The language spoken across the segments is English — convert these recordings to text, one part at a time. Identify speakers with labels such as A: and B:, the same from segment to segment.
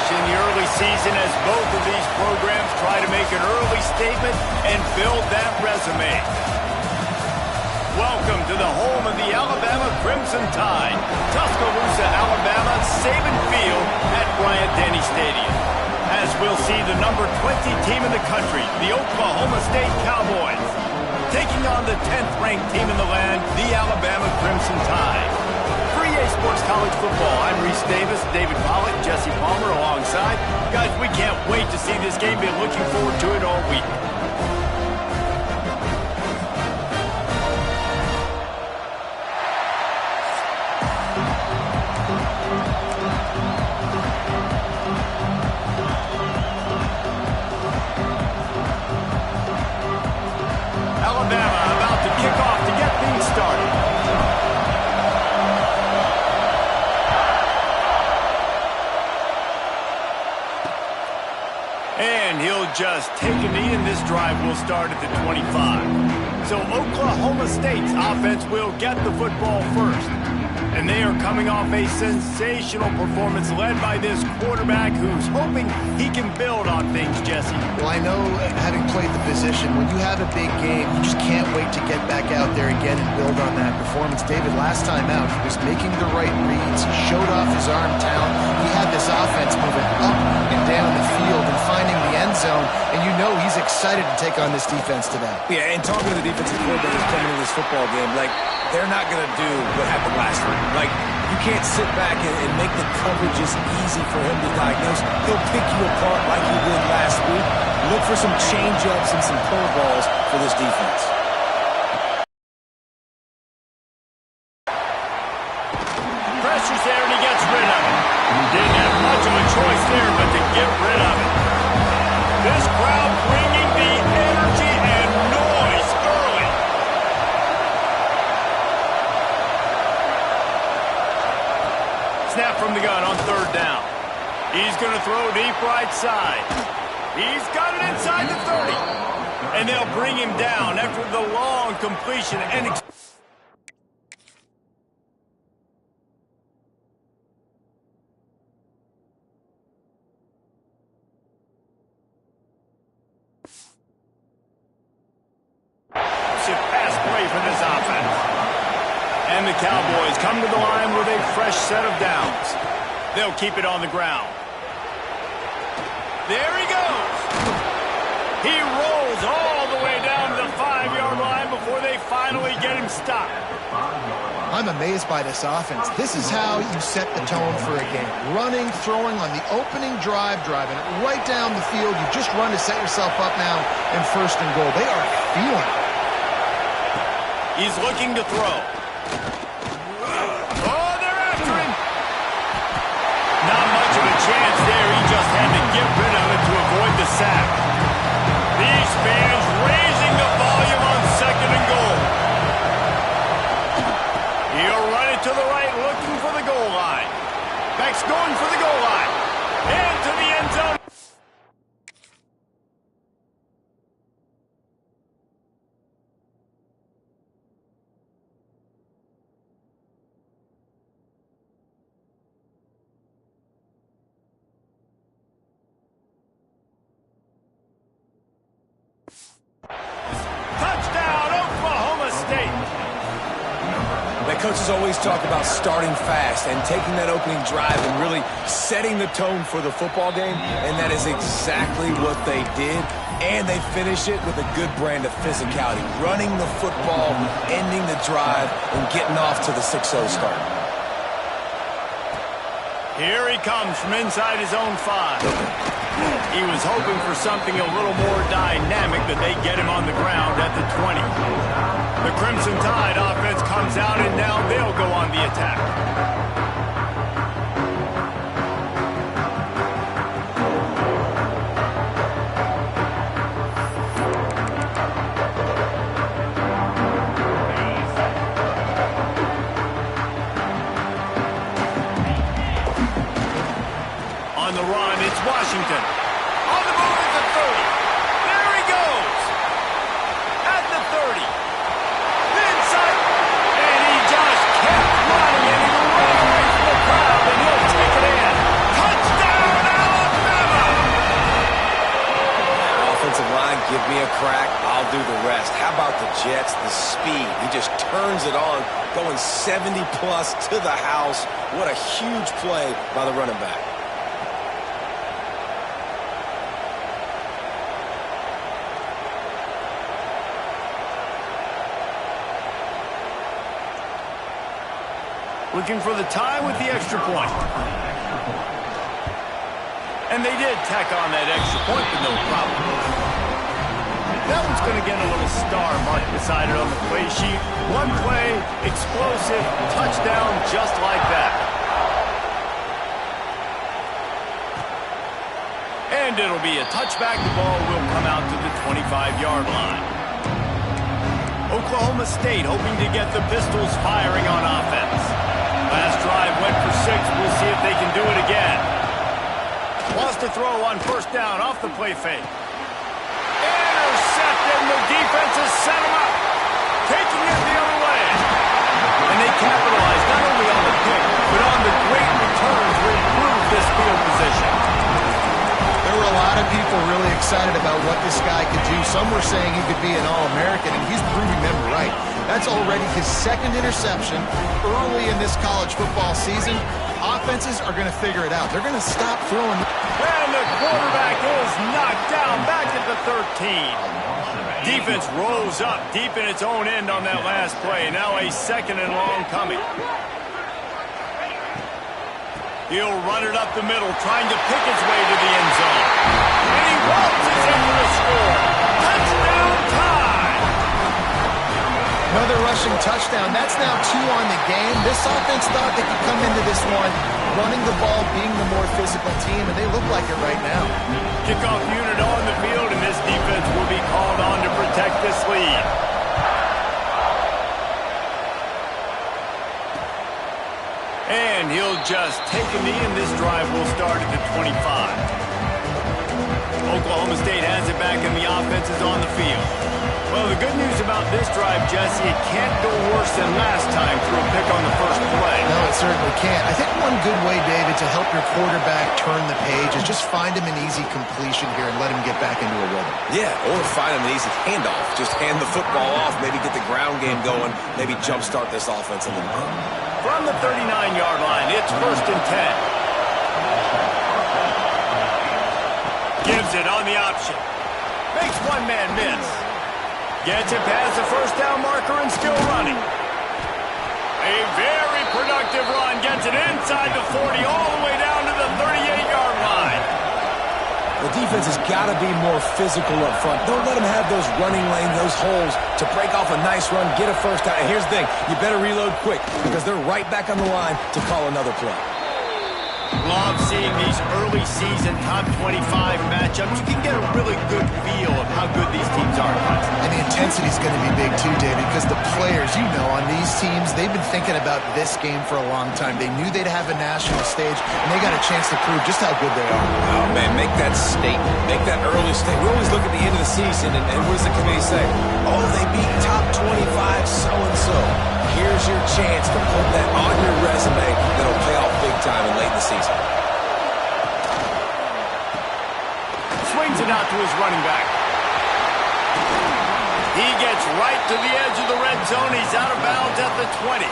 A: in the early season as both of these programs try to make an early statement and build that resume. Welcome to the home of the Alabama Crimson Tide, Tuscaloosa, Alabama, Saban Field at Bryant-Denny Stadium. As we'll see the number 20 team in the country, the Oklahoma State Cowboys, taking on the 10th-ranked team in the land, the Alabama Crimson Tide. For EA Sports College Football, I'm Reese Davis, David Pollock, Jesse Palmer alongside. Guys, we can't wait to see this game. Been looking forward to it all week. Alabama about to kick off to get things started. And he'll just take a knee, and this drive will start at the 25. So Oklahoma State's offense will get the football first. And they are coming off a sensational performance led by this quarterback who's hoping he can build on things, Jesse.
B: Well, I know, having played the position, when you have a big game, you just can't wait to get back out there again and build on that performance. David, last time out, he was making the right reads. He showed off his arm talent. He had this offense moving up and down the field and finding the end zone. And you know he's excited to take on this defense today.
C: Yeah, and talking to the defensive coordinators coming into this football game, like, they're not going to do what happened last week. Like, you can't sit back and make the coverages easy for him to diagnose. He'll pick you apart like he did last week. Look for some change-ups and some curveballs for this defense.
A: Pressure's there, and he gets rid of it. Didn't have much of a choice there but to get rid of it. This crowd bringing the energy and noise early. Snap from the gun on third down. He's going to throw deep right side. He's got it inside the 30. And they'll bring him down after the long completion and pass play for this offense. And the Cowboys come to the line with a fresh set of downs. They'll keep it on the ground. There he goes. He rolls all the way down to the 5-yard line before they finally get him stopped.
B: I'm amazed by this offense. This is how you set the tone for a game. Running, throwing on the opening drive, driving it right down the field. You just run to set yourself up now in first and goal. They are feeling it.
A: He's looking to throw. Oh, they're after him. Not much of a chance there. He just had to get rid of it to avoid the sack. These fans raising the volume on second and goal. He'll run it to the right, looking for the goal line. Beck's going for the goal line. And to the end zone. Touchdown, Oklahoma State.
C: The coaches always talk about starting fast and taking that opening drive and really setting the tone for the football game, and that is exactly what they did. And they finish it with a good brand of physicality, running the football, ending the drive, and getting off to the 6-0 start.
A: Here he comes from inside his own 5. He was hoping for something a little more dynamic, but they get him on the ground at the 20. The Crimson Tide offense comes out, and now they'll go on the attack. On the run, it's Washington. On the move at the 30. There he goes. At the 30. Inside. And he just kept running, and he ran
C: Give me a crack, I'll do the rest. How about the Jets, the speed? He just turns it on, going 70-plus to the house. What a huge play by the running back.
A: Looking for the tie with the extra point. And they did tack on that extra point, but no problem. That one's going to get a little star mark beside it on the play sheet. One play, explosive, touchdown just like that. And it'll be a touchback. The ball will come out to the 25-yard line. Oklahoma State hoping to get the Pistols firing on offense. Last drive went for 6. We'll see if they can do it again. Wants to throw on first down off the play fake. Intercepted, and the defense has set him up. Taking it the other way. And they capitalized not only on the pick, but on the great return to improve this field position.
B: There were a lot of people really excited about what this guy could do. Some were saying he could be an All-American, and he's proving them right. That's already his second interception early in this college football season. Offenses are going to figure it out. They're going to stop throwing.
A: And the quarterback is knocked down back at the 13. Defense rose up deep in its own end on that last play. Now a second and long coming. He'll run it up the middle, trying to pick his way to the end zone. And he waltzes in for the score. Touchdown time!
B: Another rushing touchdown. That's now 2 on the game. This offense thought they could come into this one running the ball, being the more physical team, and they look like it right now.
A: Kickoff unit on the field, and this defense will be called on to protect this lead. And he'll just take a knee, and this drive will start at the 25. Oklahoma State has it back, and the offense is on the field. Well, the good news about this drive, Jesse, it can't go worse than last time through a pick on the first play.
B: No, it certainly can't. I think one good way, David, to help your quarterback turn the page is just find him an easy completion here and let him get back into a rhythm.
C: Yeah, or find him an easy handoff. Just hand the football off, maybe get the ground game going, maybe jumpstart this offense a little bit.
A: From the 39-yard line, it's 1st and 10. Gives it on the option. Makes one man miss. Gets it past the first down marker and still running. A very productive run. Gets it inside the 40 all the way down to the 38-yard line.
C: The defense has got to be more physical up front. Don't let them have those running lane, those holes to break off a nice run, get a first down. And here's the thing, you better reload quick because they're right back on the line to call another play.
A: Love seeing these early season top 25 matchups. You can get a really good feel of how good these teams are.
B: And the intensity is going to be big too, David, because the players, you know, on these teams, they've been thinking about this game for a long time. They knew they'd have a national stage, and they got a chance to prove just how good they are.
C: Oh, man, make that statement. Make that early statement. We always look at the end of the season, and what does the committee say? Oh, they beat top 25 so-and-so. Here's your chance to put that on your resume that'll pay off big time and late in the season.
A: Swings it out to his running back. He gets right to the edge of the red zone. He's out of bounds at the 20.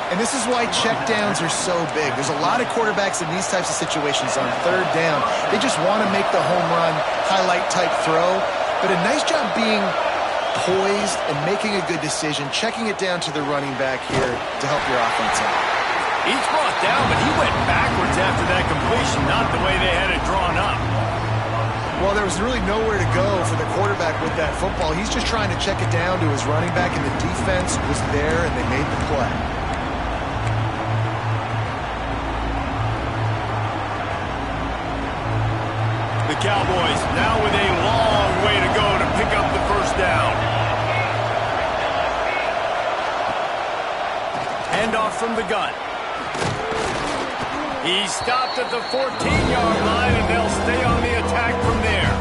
B: And this is why checkdowns are so big. There's a lot of quarterbacks in these types of situations on 3rd down. They just want to make the home run, highlight-type throw. But a nice job being poised and making a good decision, checking it down to the running back here to help your offense out.
A: He's brought down, but he went backwards after that completion, not the way they had it drawn up.
B: Well, there was really nowhere to go for the quarterback with that football. He's just trying to check it down to his running back, and the defense was there, and they made the play.
A: The Cowboys now with a long way to go to pick up the first down. Handoff from the gun. He stopped at the 14-yard line, and they'll stay on the attack from there.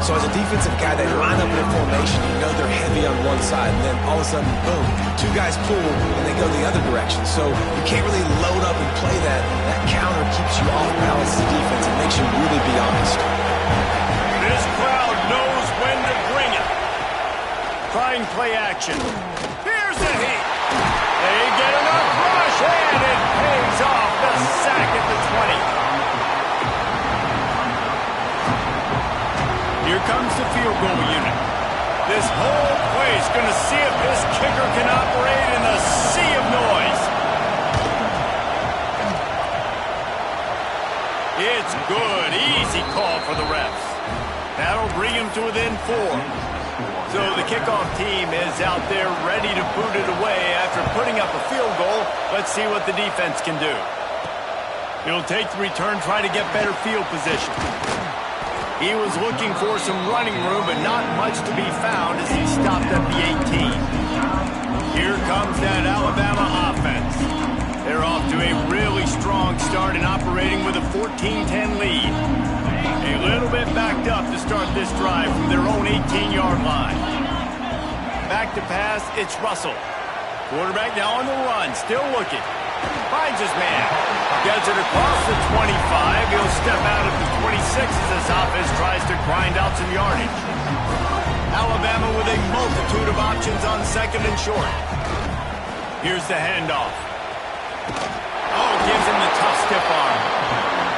C: So as a defensive guy, they line up in a formation. You know they're heavy on one side, and then all of a sudden, boom, 2 guys pull, and they go the other direction. So you can't really load up and play that. That counter keeps you off balance as a defense. It makes you really be honest.
A: This crowd trying play action. Here's the heat. They get enough rush, and it pays off. The sack at the 20. Here comes the field goal unit. This whole place going to see if this kicker can operate in a sea of noise. It's good. Easy call for the refs. That'll bring him to within 4. So the kickoff team is out there ready to boot it away after putting up a field goal. Let's see what the defense can do. He'll take the return, try to get better field position. He was looking for some running room, but not much to be found as he stopped at the 18. Here comes that Alabama offense. They're off to a really strong start and operating with a 14-10 lead. A little bit backed up to start this drive from their own 18-yard line. Back to pass, it's Russell. Quarterback now on the run, still looking. Finds his man. Gets it across the 25. He'll step out at the 26 as this offense tries to grind out some yardage. Alabama with a multitude of options on second and short. Here's the handoff. Oh, gives him the tough stiff arm.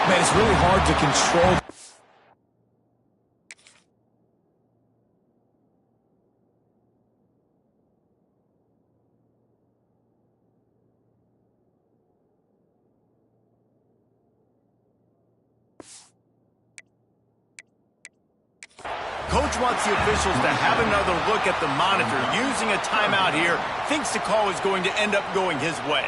C: Man, it's really hard to control.
A: Coach wants the officials to have another look at the monitor. Using a timeout here, thinks the call is going to end up going his way.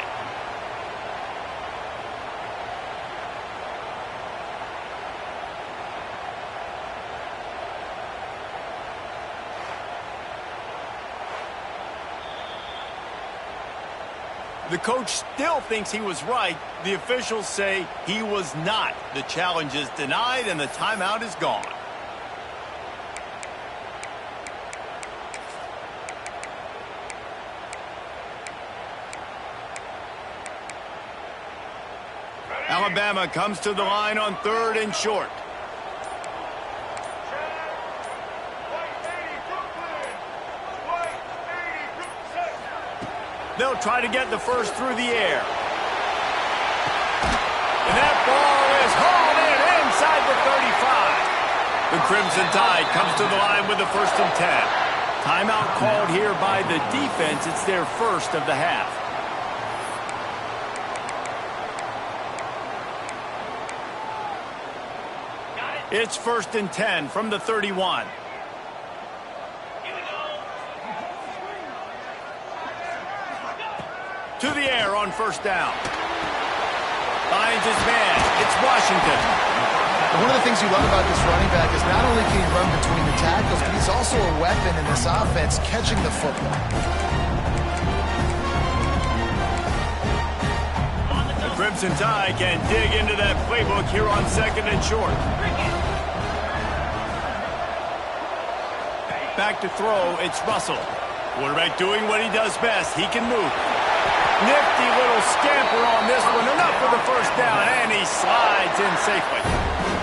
A: The coach still thinks he was right. The officials say he was not. The challenge is denied and the timeout is gone. Alabama comes to the line on 3rd and short. They'll try to get the first through the air. And that ball is hauled in inside the 35. The Crimson Tide comes to the line with the 1st and 10. Timeout called here by the defense. It's their first of the half. It's 1st and 10 from the 31. To the air on 1st down. Finds his man. It's Washington.
B: One of the things you love about this running back is not only can he run between the tackles, but he's also a weapon in this offense catching the football.
A: The Crimson Tide can dig into that playbook here on 2nd and short. Back to throw, it's Russell. Quarterback doing what he does best. He can move. Nifty little scamper on this one. Enough for the 1st down, and he slides in safely.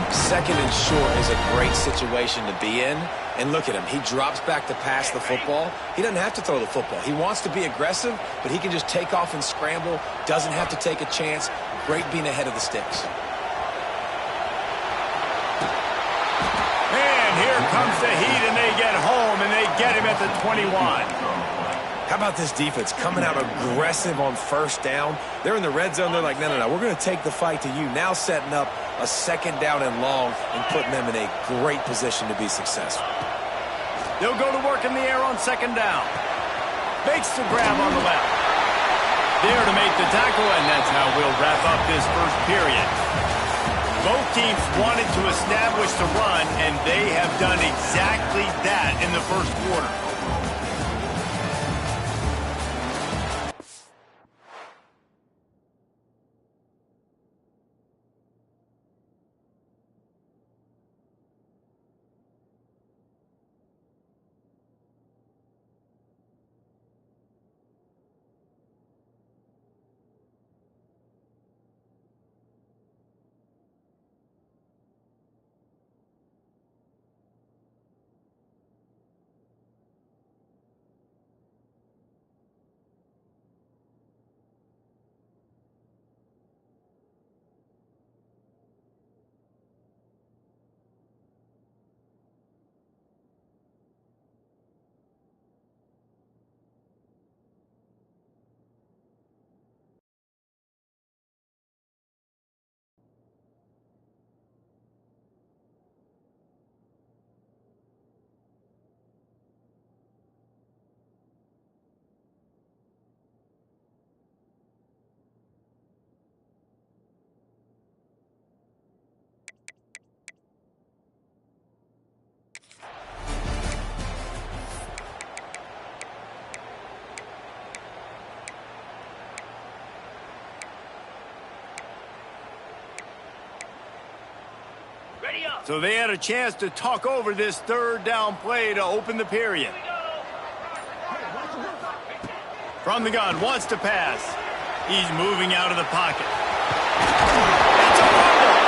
C: 2nd and short is a great situation to be in. And look at him. He drops back to pass the football. He doesn't have to throw the football. He wants to be aggressive, but he can just take off and scramble. Doesn't have to take a chance. Great being ahead of the sticks.
A: And here comes the heat, and they get home, and they get him at the 21.
C: How about this defense coming out aggressive on 1st down? They're in the red zone. They're like, no, we're going to take the fight to you. Now setting up a 2nd down and long and putting them in a great position to be successful.
A: They'll go to work in the air on 2nd down. Makes the grab on the left. There to make the tackle, and that's how we'll wrap up this 1st period. Both teams wanted to establish the run, and they have done exactly that in the 1st quarter. So they had a chance to talk over this third down play to open the period. From the gun, wants to pass. He's moving out of the pocket. It's a fumble.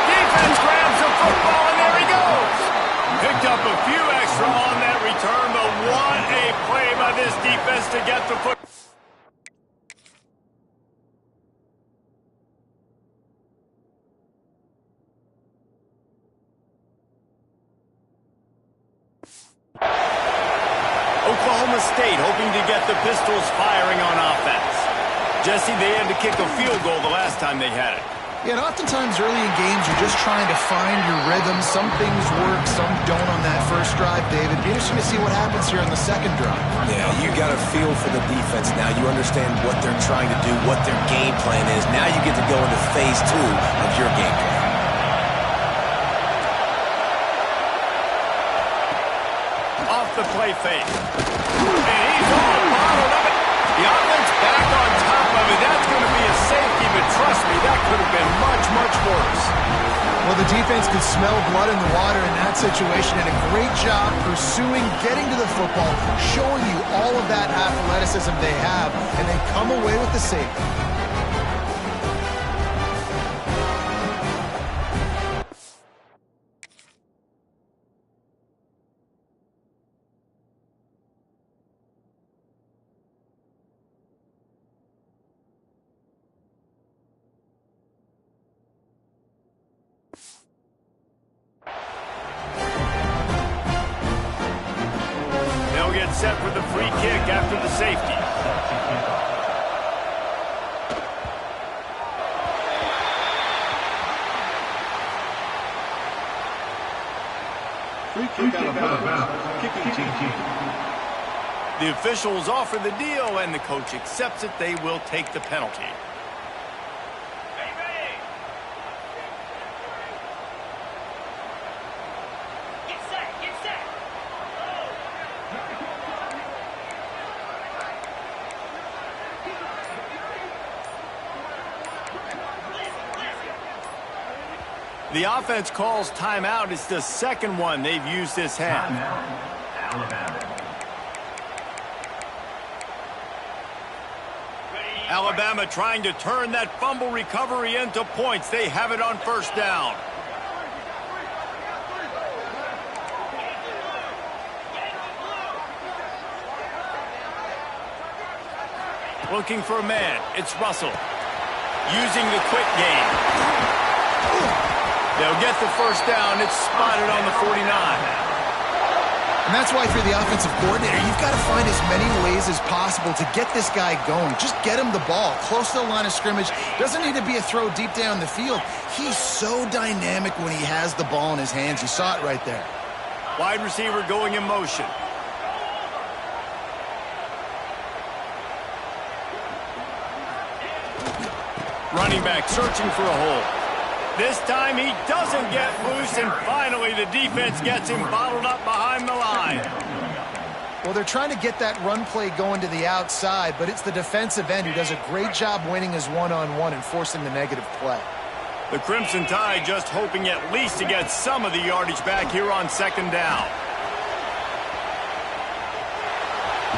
A: Defense grabs the football, and there he goes. Picked up a few extra on that return, but what a play by this defense to get the football. Oklahoma State hoping to get the Pistols firing on offense. Jesse, they had to kick a field goal the last time they had it.
B: Yeah, and oftentimes early in games, you're just trying to find your rhythm. Some things work, some don't on that first drive, David. Be interesting to see what happens here on the second drive.
C: Yeah, you got a feel for the defense now. You understand what they're trying to do, what their game plan is. Now you get to go into phase 2 of your game plan.
A: Off the play fake. And he's all bottled up. The offense back on top of it. That's going to be a safety, but trust me, that could have been much, much worse.
B: Well, the defense could smell blood in the water in that situation, and a great job pursuing, getting to the football, showing you all of that athleticism they have, and they come away with the safety.
A: Set for the free kick after the safety.
D: Free kick out of bounds. Kicking team.
A: The officials offer the deal, and the coach accepts it. They will take the penalty. The offense calls timeout. It's the second one they've used this half. Alabama trying to turn that fumble recovery into points. They have it on first down. Looking for a man. It's Russell. Using the quick game. They'll get the first down. It's spotted on the 49.
B: And that's why if you're the offensive coordinator, you've got to find as many ways as possible to get this guy going. Just get him the ball close to the line of scrimmage. Doesn't need to be a throw deep down the field. He's so dynamic when he has the ball in his hands. You saw it right there.
A: Wide receiver going in motion. Running back searching for a hole. This time he doesn't get loose, and finally the defense gets him bottled up behind the line.
B: Well, they're trying to get that run play going to the outside, but it's the defensive end who does a great job winning his one-on-one and forcing the negative play.
A: The Crimson Tide just hoping at least to get some of the yardage back here on second down.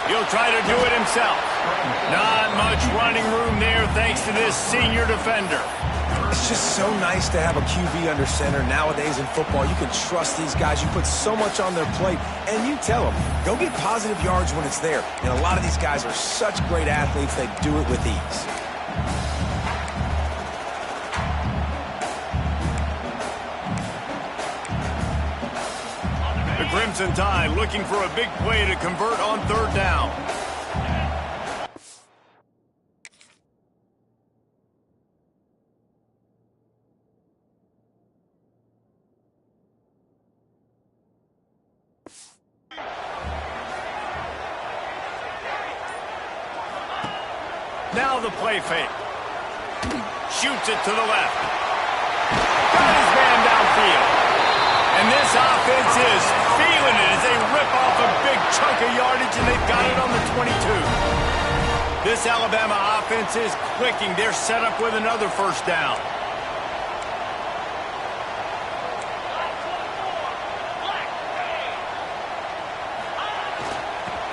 A: He'll try to do it himself. Not much running room there thanks to this senior defender.
C: It's just so nice to have a QB under center. Nowadays in football, you can trust these guys. You put so much on their plate, and you tell them, go get positive yards when it's there. And a lot of these guys are such great athletes, they do it with ease.
A: The Crimson Tide looking for a big play to convert on third down. Now the play fake. Shoots it to the left. Got his man downfield. And this offense is feeling it as they rip off a big chunk of yardage, and they've got it on the 22. This Alabama offense is clicking. They're set up with another first down.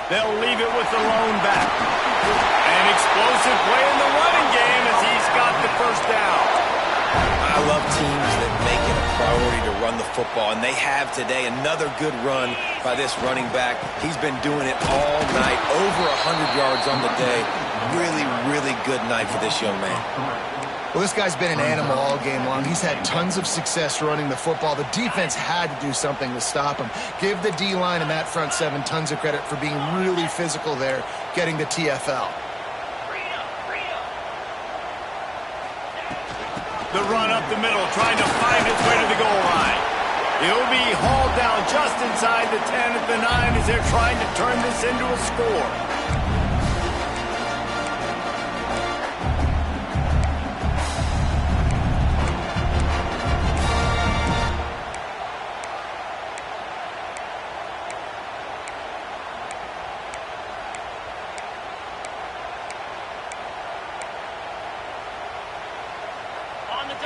A: They'll leave it with the lone back. An explosive play in the running game as he's got the first down.
C: I love teams that make it a priority to run the football, and they have today. Another good run by this running back. He's been doing it all night, over 100 yards on the day. Really, really good night for this young man.
B: Well, this guy's been an animal all game long. He's had tons of success running the football. The defense had to do something to stop him. Give the D-line and that front seven tons of credit for being really physical there, getting the TFL.
A: The run up the middle, trying to find its way to the goal line. He'll be hauled down just inside the 10 at the 9 as they're trying to turn this into a score.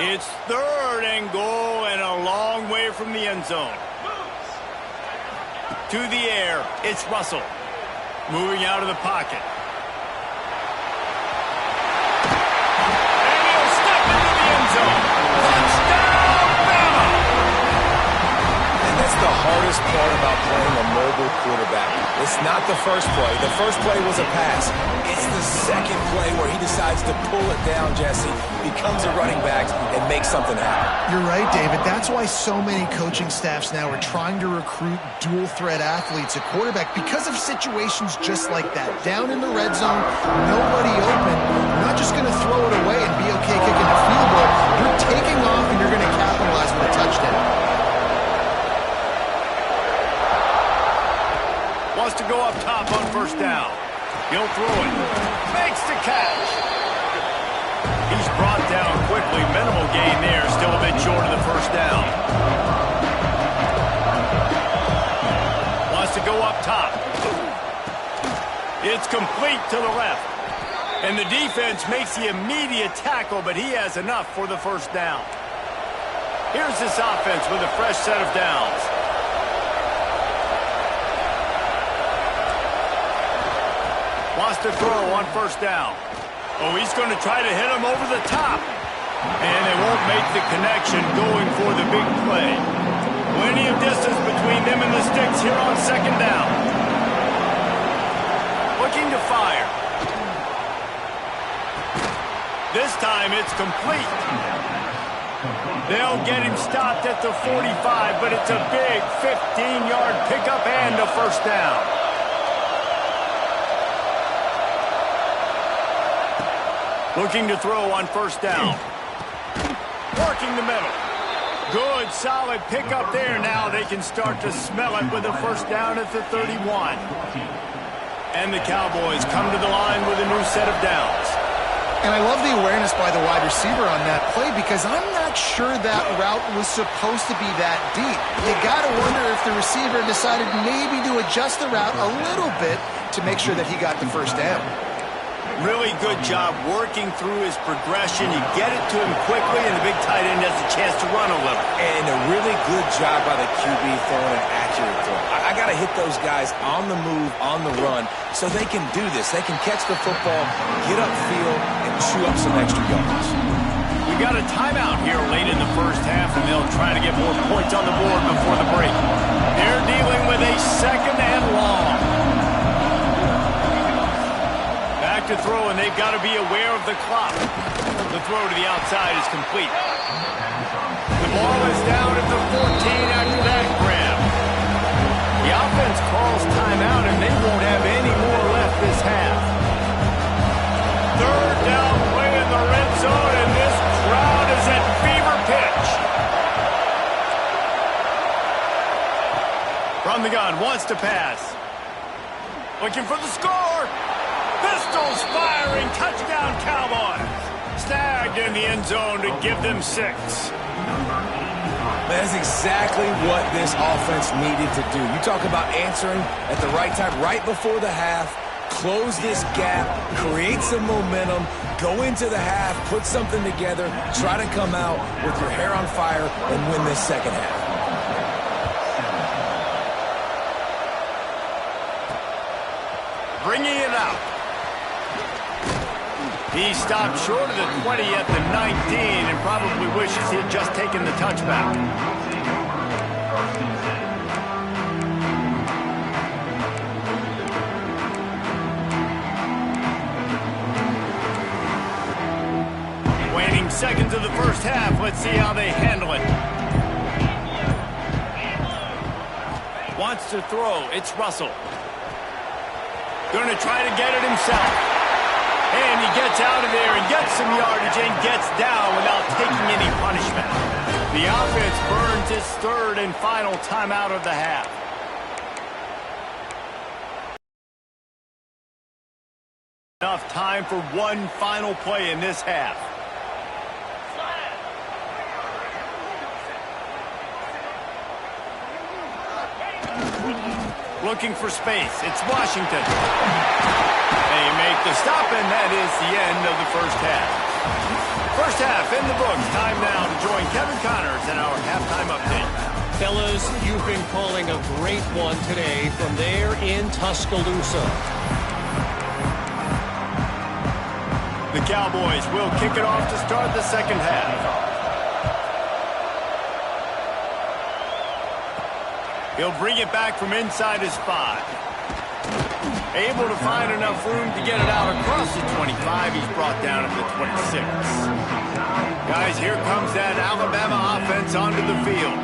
A: It's 3rd and goal and a long way from the end zone. To the air, it's Russell. Moving out of the pocket. And he'll step into the end zone. Touchdown, Bama!
C: And that's the hardest part about playing a mobile quarterback. It's not the first play. The first play was a pass. It's the second play where he decides to pull it down, Jesse, becomes a running back, and makes something happen.
B: You're right, David. That's why so many coaching staffs now are trying to recruit dual-threat athletes at quarterback because of situations just like that. Down in the red zone, nobody open. You're not just going to throw it away and be okay kicking a field goal. You're taking off, and you're going to capitalize with a touchdown.
A: Wants to go up top on first down. He'll throw it. Makes the catch. He's brought down quickly. Minimal gain there. Still a bit short of the first down. Wants to go up top. It's complete to the left. And the defense makes the immediate tackle, but he has enough for the first down. Here's this offense with a fresh set of downs. Wants to throw on first down. Oh, he's going to try to hit him over the top. And they won't make the connection going for the big play. Plenty of distance between them and the sticks here on second down. Looking to fire. This time it's complete. They'll get him stopped at the 45, but it's a big 15-yard pickup and a first down. Looking to throw on first down. Working the middle. Good, solid pickup there. Now they can start to smell it with a first down at the 31. And the Cowboys come to the line with a new set of downs.
B: And I love the awareness by the wide receiver on that play because I'm not sure that route was supposed to be that deep. You got to wonder if the receiver decided maybe to adjust the route a little bit to make sure that he got the first down.
A: Really good job working through his progression. You get it to him quickly, and the big tight end has a chance to run a little.
C: And a really good job by the QB throwing an accurate throw. I got to hit those guys on the move, on the run, so they can do this. They can catch the football, get upfield, and chew up some extra yards.
A: We got a timeout here late in the first half, and they'll try to get more points on the board before the break. They're dealing with a second and long. To throw, and they've got to be aware of the clock. The throw to the outside is complete. The ball is down at the 14 after that grab. The offense calls timeout, and they won't have any more left this half. Third down play in the red zone, and this crowd is at fever pitch. From the gun, wants to pass. Looking for the score. Pistols firing, touchdown Cowboys. Snagged in the end zone to give them 6.
C: That's exactly what this offense needed to do. You talk about answering at the right time, right before the half, close this gap, create some momentum, go into the half, put something together, try to come out with your hair on fire and win this second half.
A: bringing it out. He stopped short of the 20 at the 19 and probably wishes he had just taken the touchback. Waning seconds of the first half. Let's see how they handle it. Wants to throw. It's Russell. Going to try to get it himself. And he gets out of there and gets some yardage and gets down without taking any punishment. The offense burns its third and final timeout of the half. Enough time for one final play in this half. Looking for space. It's Washington. They make the stop, and that is the end of the first half. First half in the books. Time now to join Kevin Connors in our halftime update.
E: Fellas, you've been calling a great one today from there in Tuscaloosa.
A: The Cowboys will kick it off to start the second half. He'll bring it back from inside his 5. Able to find enough room to get it out across the 25. He's brought down at the 26. Guys, here comes that Alabama offense onto the field.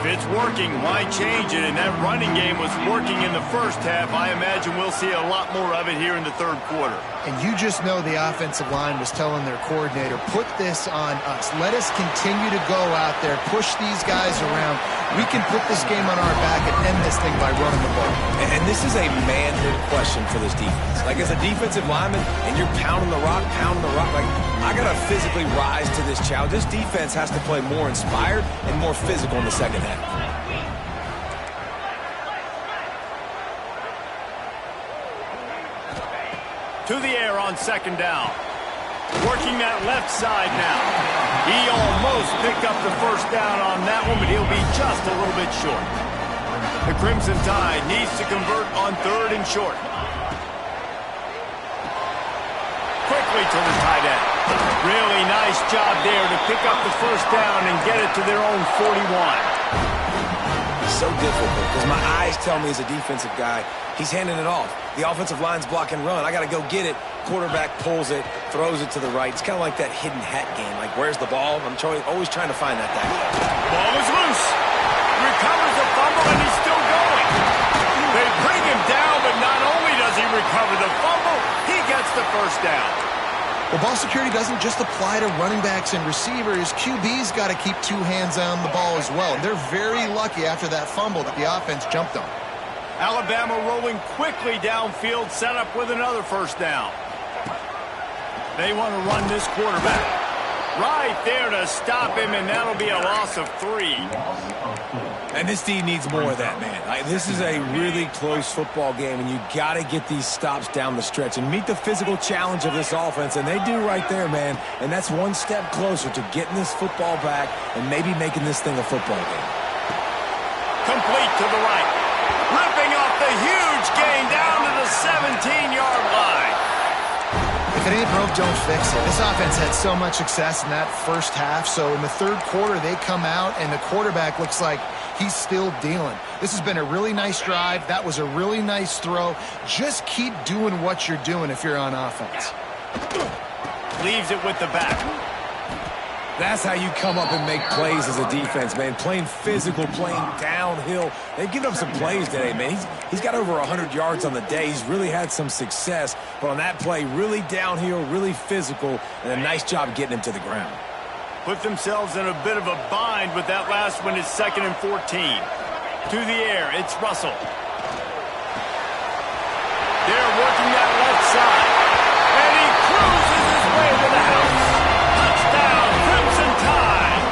A: If it's working, why change it? And that running game was working in the first half. I imagine we'll see a lot more of it here in the third quarter.
B: And you just know the offensive line was telling their coordinator, put this on us. Let us continue to go out there, push these guys around. We can put this game on our back and end this thing by running the ball.
C: And this is a manhood question for this defense. Like, as a defensive lineman, and you're pounding the rock, like, I got to physically rise to this challenge. This defense has to play more inspired and more physical in the second half.
A: To the air on second down. Working that left side now. He almost picked up the first down on that one, but he'll be just a little bit short. The Crimson Tide needs to convert on third and short. Quickly to the tight end. Really nice job there to pick up the first down and get it to their own 41.
C: So difficult because my eyes tell me as a defensive guy, he's handing it off. The offensive line's block and run. I got to go get it. Quarterback pulls it, throws it to the right. It's kind of like that hidden hat game. Like, where's the ball? I'm always trying to find that guy.
A: Ball is loose. Recovers the fumble, and he's still going. They bring him down, but not only does he recover the fumble, he gets the first down.
B: Well, ball security doesn't just apply to running backs and receivers. QB's got to keep two hands on the ball as well. They're very lucky after that fumble that the offense jumped on.
A: Alabama rolling quickly downfield, set up with another first down. They want to run this quarterback. Right there to stop him, and that'll be a loss of 3.
C: And this team needs more of that, man. This is a really close football game, and you got to get these stops down the stretch and meet the physical challenge of this offense, and they do right there, man. And that's one step closer to getting this football back and maybe making this thing a football game.
A: Complete to the right. Ripping off the huge gain down to the 17-yard line.
B: If it ain't broke, don't fix it. This offense had so much success in that first half, so in the third quarter they come out and the quarterback looks like he's still dealing. This has been a really nice drive. That was a really nice throw. Just keep doing what you're doing if you're on offense.
A: Leaves it with the back.
C: That's how you come up and make plays as a defense, man. Playing physical, playing downhill. They've given up some plays today, man. He's got over 100 yards on the day. He's really had some success. But on that play, really downhill, really physical, and a nice job getting him to the ground.
A: Put themselves in a bit of a bind, but that last one is 2nd and 14. To the air, it's Russell. They're working that left side. And he cruises his way to the house. Touchdown, Crimson Tide.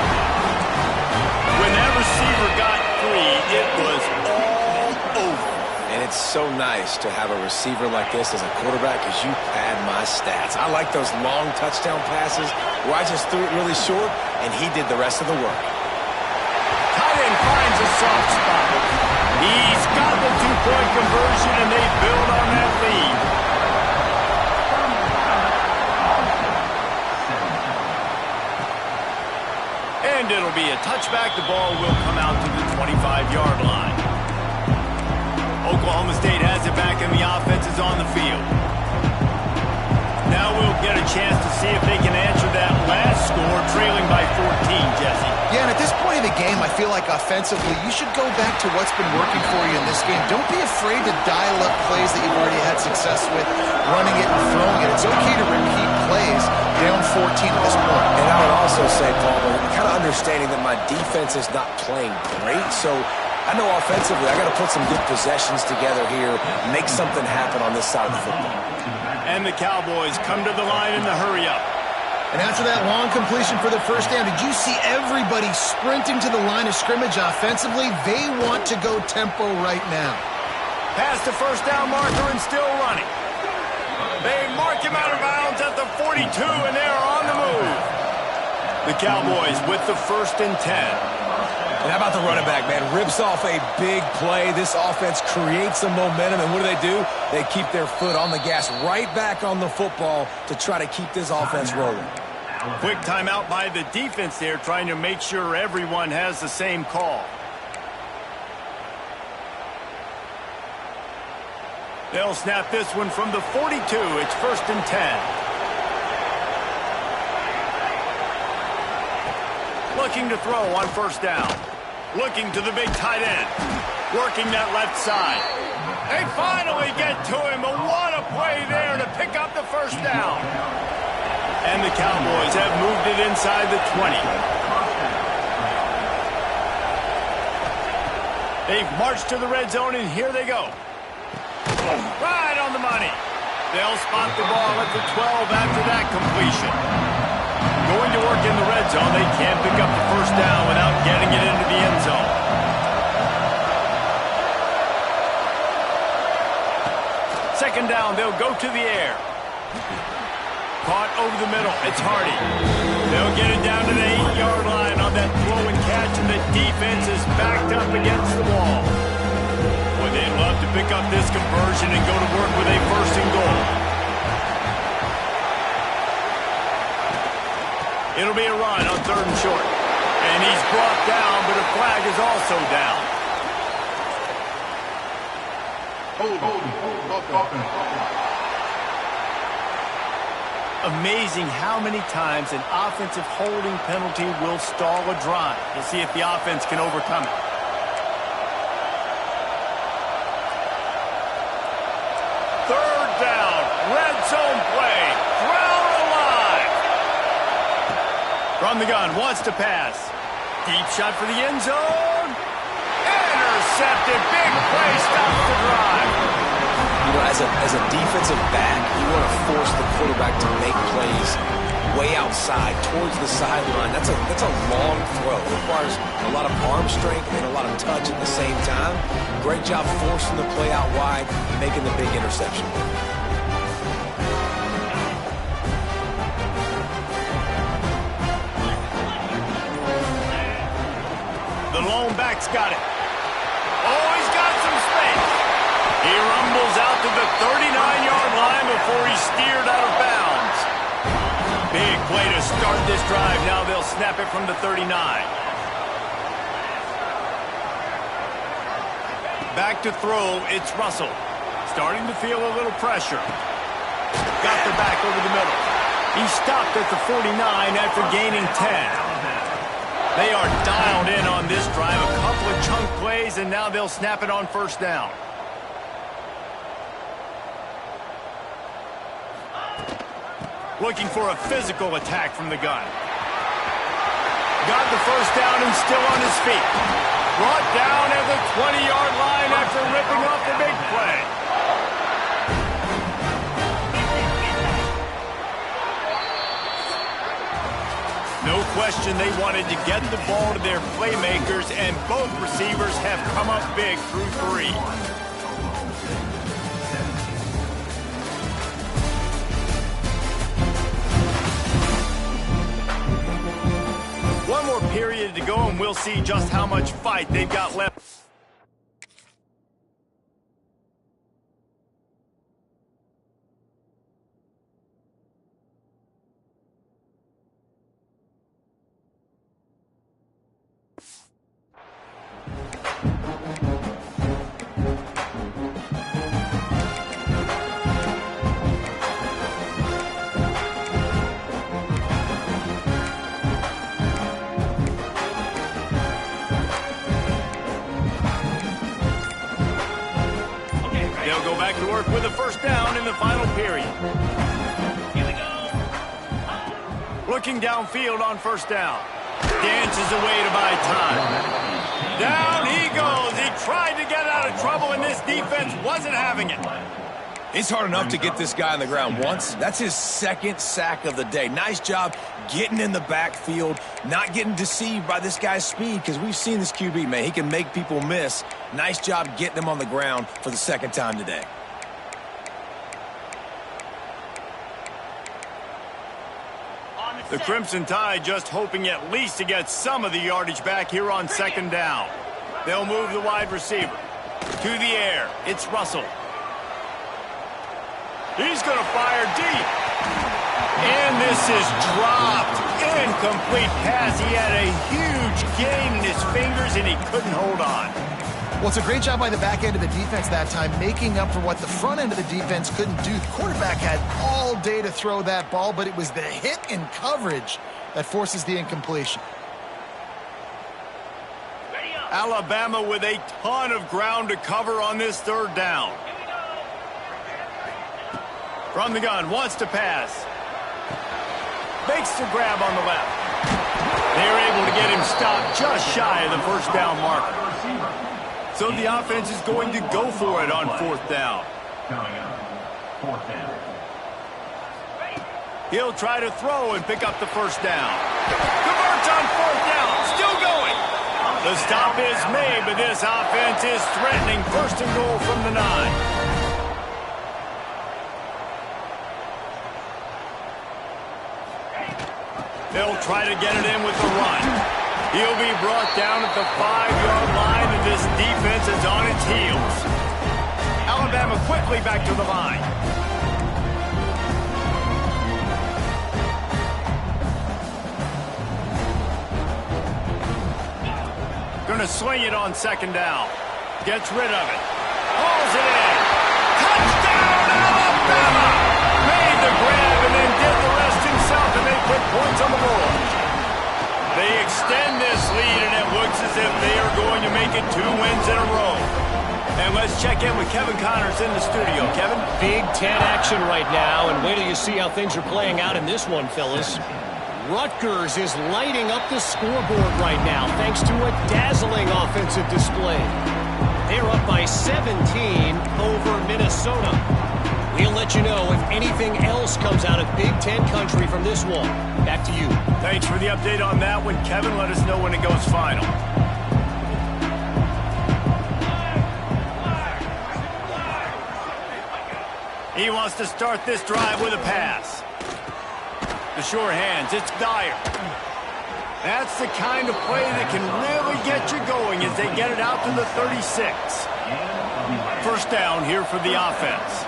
A: When that receiver got free, it was all over.
C: And it's so nice to have a receiver like this as a quarterback because you pad my stats. I like those long touchdown passes where I just threw it really short and he did the rest of the work.
A: Tight end finds a soft spot. He's got the 2-point conversion and they build on that lead. be a touchback. The ball will come out to the 25-yard line. Oklahoma State has it back, and the offense is on the field. Now we'll get a chance to see if they can answer that last score, trailing by 14, Jesse.
B: Yeah, and at this point in the game, I feel like offensively, you should go back to what's been working for you in this game. Don't be afraid to dial up plays that you've already had success with, running it and throwing it. It's okay to repeat plays down 14 at this point.
C: And I would also say, Paul, kind of understanding that my defense is not playing great, so I know offensively I got to put some good possessions together here, make something happen on this side of the football.
A: And the Cowboys come to the line in the hurry-up.
B: And after that long completion for the first down, did you see everybody sprinting to the line of scrimmage offensively? They want to go tempo right now.
A: Past the first down marker and still running. They mark him out of bounds at the 42, and they're on the move. The Cowboys with the 1st and 10.
C: And how about the running back, man? Rips off a big play. This offense creates some momentum, and what do? They keep their foot on the gas right back on the football to try to keep this offense rolling.
A: Quick timeout by the defense there, trying to make sure everyone has the same call. They'll snap this one from the 42. It's 1st and 10. Looking to throw on 1st down. Looking to the big tight end. Working that left side. They finally get to him. What a play there to pick up the 1st down. And the Cowboys have moved it inside the 20. They've marched to the red zone, and here they go. Right on the money. They'll spot the ball at the 12 after that completion. Going to work in the red zone. They can't pick up the 1st down without getting it into the end zone. Second down, they'll go to the air. Caught over the middle. It's Hardy. They'll get it down to the 8-yard line on that throw and catch, and the defense is backed up against the wall. Boy, they'd love to pick up this conversion and go to work with a 1st and goal. It'll be a run on 3rd and short. And he's brought down, but a flag is also down. Amazing how many times an offensive holding penalty will stall a drive. We'll see if the offense can overcome it. Third down, red zone play, ground alive. From the gun, wants to pass. Deep shot for the end zone. Intercepted, big play, stops the drive.
C: You know, as a defensive back, you want to force the quarterback to make plays way outside, towards the sideline. That's a long throw. It requires a lot of arm strength and a lot of touch at the same time. Great job forcing the play out wide, making the big interception.
A: The lone back's got it. Oh, he's got some space. He rumbles out to the 39-yard line before he's steered out of bounds. Big play to start this drive. Now they'll snap it from the 39. Back to throw, it's Russell. Starting to feel a little pressure. Got the back over the middle. He stopped at the 49 after gaining 10. They are dialed in on this drive. A couple of chunk plays, and now they'll snap it on 1st down. Looking for a physical attack from the gun. Got the 1st down and still on his feet. Brought down at the 20-yard line after ripping off the big play. No question they wanted to get the ball to their playmakers, and both receivers have come up big through 3. One more period to go, and we'll see just how much fight they've got left. They'll go back to work with a first down in the final period. Here we go. Looking downfield on first down. Dances away to buy time. Down he goes. He tried to get out of trouble, and this defense wasn't having it.
C: It's hard enough to get this guy on the ground once. That's his second sack of the day. Nice job getting in the backfield, not getting deceived by this guy's speed, because we've seen this QB, man. He can make people miss. Nice job getting him on the ground for the second time today.
A: The Crimson Tide just hoping at least to get some of the yardage back here on second down. They'll move the wide receiver. To the air, it's Russell. He's going to fire deep. And this is dropped. Incomplete pass. He had a huge gain in his fingers, and he couldn't hold on.
B: Well, it's a great job by the back end of the defense that time, making up for what the front end of the defense couldn't do. The quarterback had all day to throw that ball, but it was the hit in coverage that forces the incompletion.
A: Alabama with a ton of ground to cover on this third down. From the gun, wants to pass. Makes the grab on the left. They're able to get him stopped just shy of the first down marker. So the offense is going to go for it on fourth down.
D: Coming up, fourth down.
A: He'll try to throw and pick up the first down. Converts on fourth down. Still going. The stop is made, but this offense is threatening first and goal from the 9. They'll try to get it in with the run. He'll be brought down at the 5-yard line, and this defense is on its heels. Alabama quickly back to the line. Going to sling it on second down. Gets rid of it. Hauls it in. Touchdown, Alabama! Made the grab and then did the rest himself, and they put points on the board. They extend this lead, and it looks as if they are going to make it 2 wins in a row. And let's check in with Kevin Connors in the studio. Kevin?
E: Big Ten action right now, and wait till you see how things are playing out in this one, fellas. Rutgers is lighting up the scoreboard right now thanks to a dazzling offensive display. They're up by 17 over Minnesota. We'll let you know if anything else comes out of Big Ten country from this one. Back to you.
A: Thanks for the update on that one, Kevin. Let us know when it goes final. He wants to start this drive with a pass. The sure hands, it's Dyer. That's the kind of play that can really get you going as they get it out to the 36. First down here for the offense.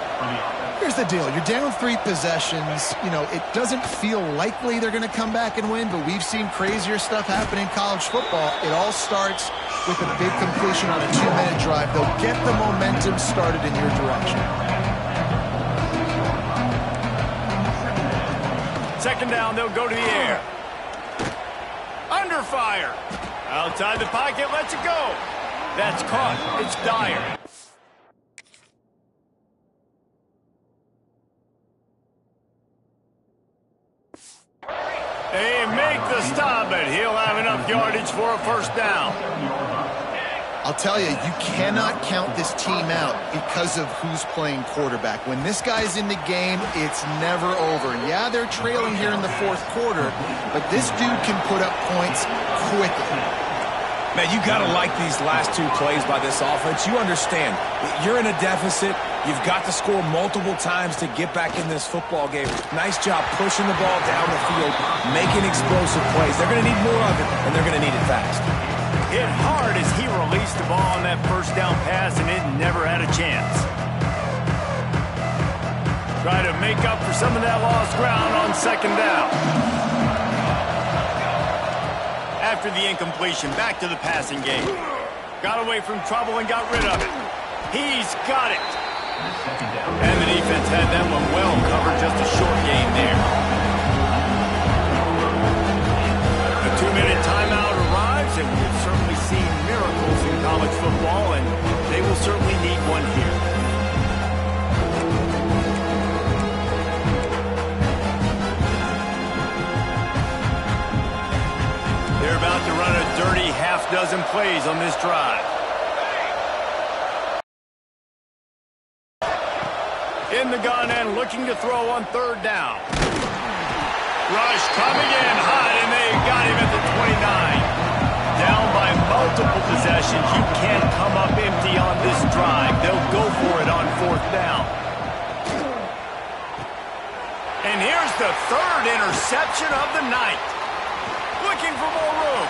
B: Here's the deal. You're down 3 possessions. You know, it doesn't feel likely they're going to come back and win, but we've seen crazier stuff happen in college football. It all starts with a big completion on a 2-minute drive. They'll get the momentum started in your direction.
A: Second down, they'll go to the air. Under fire. Outside the pocket, lets it go. That's caught. It's Dyer. They make the stop, but he'll have enough yardage for a first down.
B: I'll tell you, you cannot count this team out because of who's playing quarterback. When this guy's in the game, it's never over. Yeah, they're trailing here in the fourth quarter, but this dude can put up points quickly.
C: Man, you got to like these last 2 plays by this offense. You understand, you're in a deficit. You've got to score multiple times to get back in this football game. Nice job pushing the ball down the field, making explosive plays. They're going to need more of it, and they're going to need it fast.
A: Hit hard as he released the ball on that first down pass, and it never had a chance. Try to make up for some of that lost ground on second down. After the incompletion, back to the passing game. Got away from trouble and got rid of it. He's got it. And the defense had that one well covered, just a short gain there. A 2-minute timeout arrives, and we've certainly seen miracles in college football, and they will certainly need one here. plays on this drive. In the gun and looking to throw on third down. Rush coming in hot, and they got him at the 29. Down by multiple possessions. You can't come up empty on this drive. They'll go for it on fourth down. And here's the third interception of the night. Looking for more room.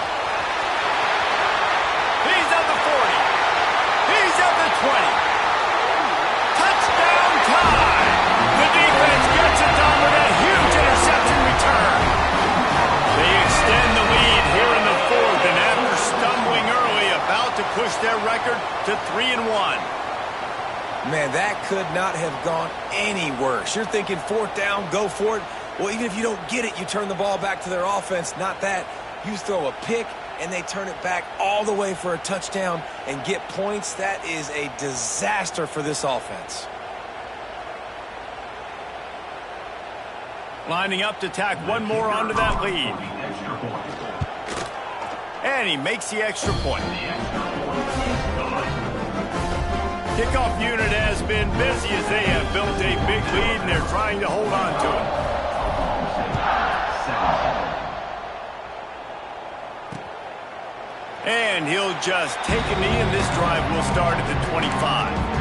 A: He's at the 40. He's at the 20. Touchdown time. The defense gets it done with that huge interception return. They extend the lead here in the fourth, and after stumbling early, about to push their record to 3-1.
C: Man, that could not have gone any worse. You're thinking fourth down, go for it. Well, even if you don't get it, you turn the ball back to their offense. Not that. You throw a pick, and they turn it back all the way for a touchdown and get points. That is a disaster for this offense.
A: Lining up to tack one more onto that lead. And he makes the extra point. Kickoff unit has been busy as they have built a big lead, and they're trying to hold on to it. And he'll just take a knee, and this drive will start at the 25.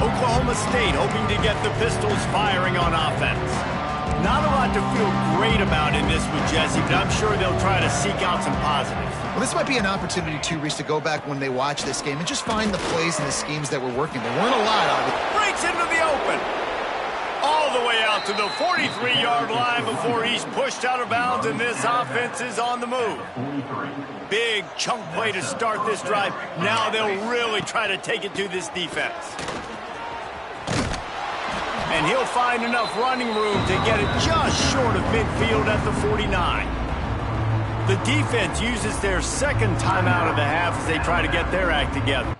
A: Oklahoma State hoping to get the Pistols firing on offense. Not a lot to feel great about in this with Jesse, but I'm sure they'll try to seek out some positives.
B: Well, this might be an opportunity, too, Reese, to go back when they watch this game and just find the plays and the schemes that were working. There weren't a lot of it.
A: Breaks into the open. All the way out to the 43-yard line before he's pushed out of bounds, and this offense is on the move. Big chunk play to start this drive. Now they'll really try to take it to this defense. And he'll find enough running room to get it just short of midfield at the 49. The defense uses their second timeout of the half as they try to get their act together.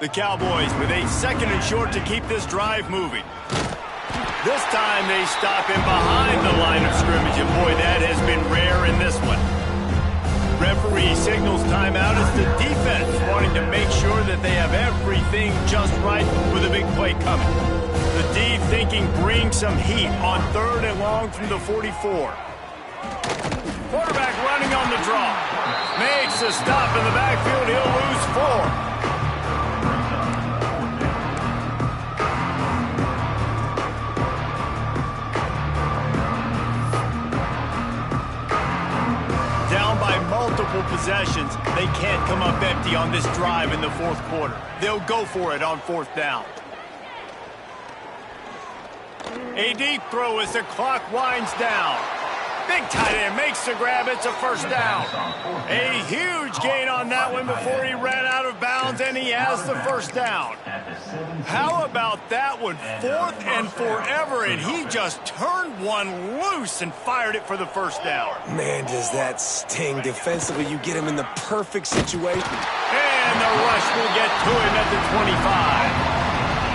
A: The Cowboys with a second and short to keep this drive moving. This time they stop him behind the line of scrimmage, and boy, that has been rare in this one. Referee signals timeout as the defense wanting to make sure that they have everything just right with a big play coming. The D thinking bring some heat on third and long from the 44. Quarterback running on the draw. Makes a stop in the backfield. He'll lose 4. Multiple possessions. They can't come up empty on this drive in the fourth quarter. They'll go for it on fourth down. A deep throw as the clock winds down. Big tight end makes the grab. It's a first down. A huge gain on that one before he ran out of bounds, and he has the first down. How about that one? Fourth and forever, and he just turned one loose and fired it for the first down.
C: Man, does that sting defensively. You get him in the perfect situation.
A: And the rush will get to him at the 25.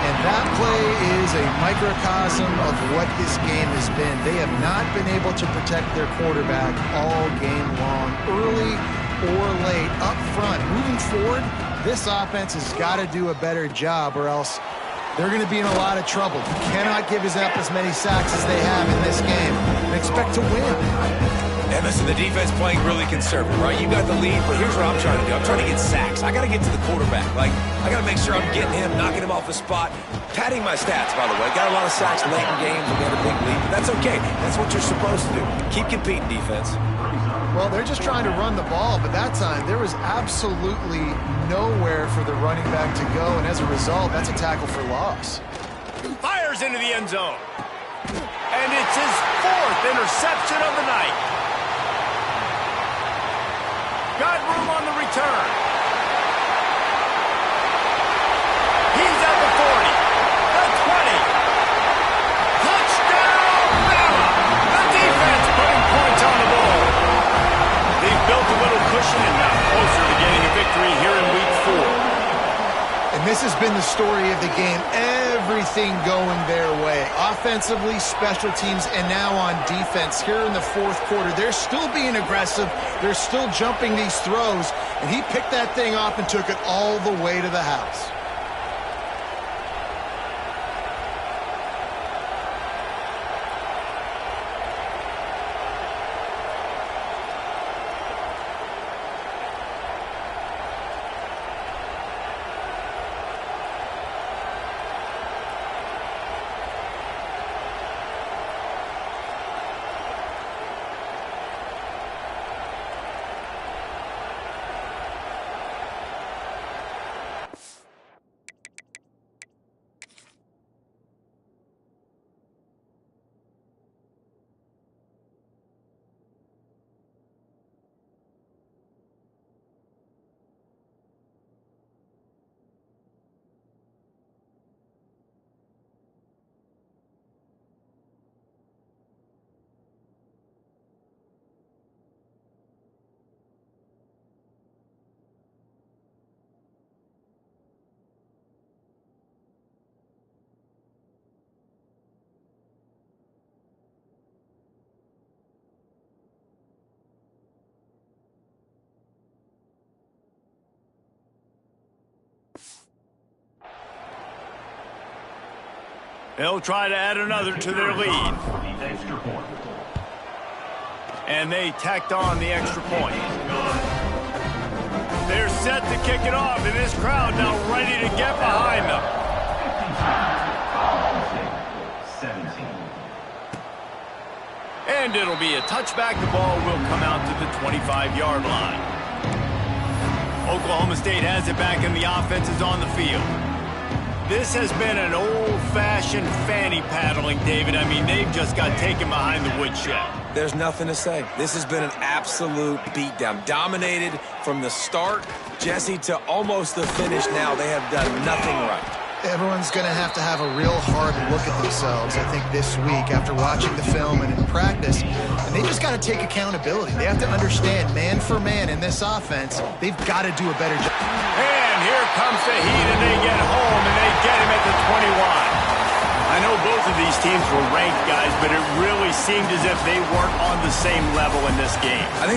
B: And that play is a microcosm of what this game has been. They have not been able to protect their quarterback all game long, early or late, up front. Moving forward, this offense has got to do a better job, or else they're going to be in a lot of trouble. You cannot give up as many sacks as they have in this game and expect to win.
C: And listen, the defense playing really conservative, right? You got the lead, but here's what I'm trying to do. I'm trying to get sacks. I got to get to the quarterback. I got to make sure I'm getting him, knocking him off the spot. Padding my stats, by the way. Got a lot of sacks late in games and we had a big lead. But that's okay. That's what you're supposed to do. Keep competing, defense.
B: Well, they're just trying to run the ball, but that time there was absolutely nowhere for the running back to go, and as a result, that's a tackle for loss.
A: Fires into the end zone. And it's his fourth interception of the night. Got room on the return. He's at the 40, the 20. Touchdown, Bama!
B: has been the story of the game. Everything going their way. Offensively, special teams, and now on defense. Here in the fourth quarter, they're still being aggressive. They're still jumping these throws. And he picked that thing off and took it all the way to the house.
A: They'll try to add another to their lead. And they tacked on the extra point. They're set to kick it off, and this crowd now ready to get behind them.
D: 17.
A: And it'll be a touchback. The ball will come out to the 25-yard line. Oklahoma State has it back, and the offense is on the field. This has been an old-fashioned fanny paddling, David. I mean, they've just got taken behind the woodshed.
C: There's nothing to say. This has been an absolute beatdown. Dominated from the start, Jesse, to almost the finish now. They have done nothing right.
B: Everyone's going to have a real hard look at themselves, I think, this week after watching the film and in practice. And they just got to take accountability. They have to understand, man for man in this offense, they've got to do a better job.
A: And here comes the heat, and they get home, and they get him at the 21. I know both of these teams were ranked, guys, but it really seemed as if they weren't on the same level in this game.
C: I think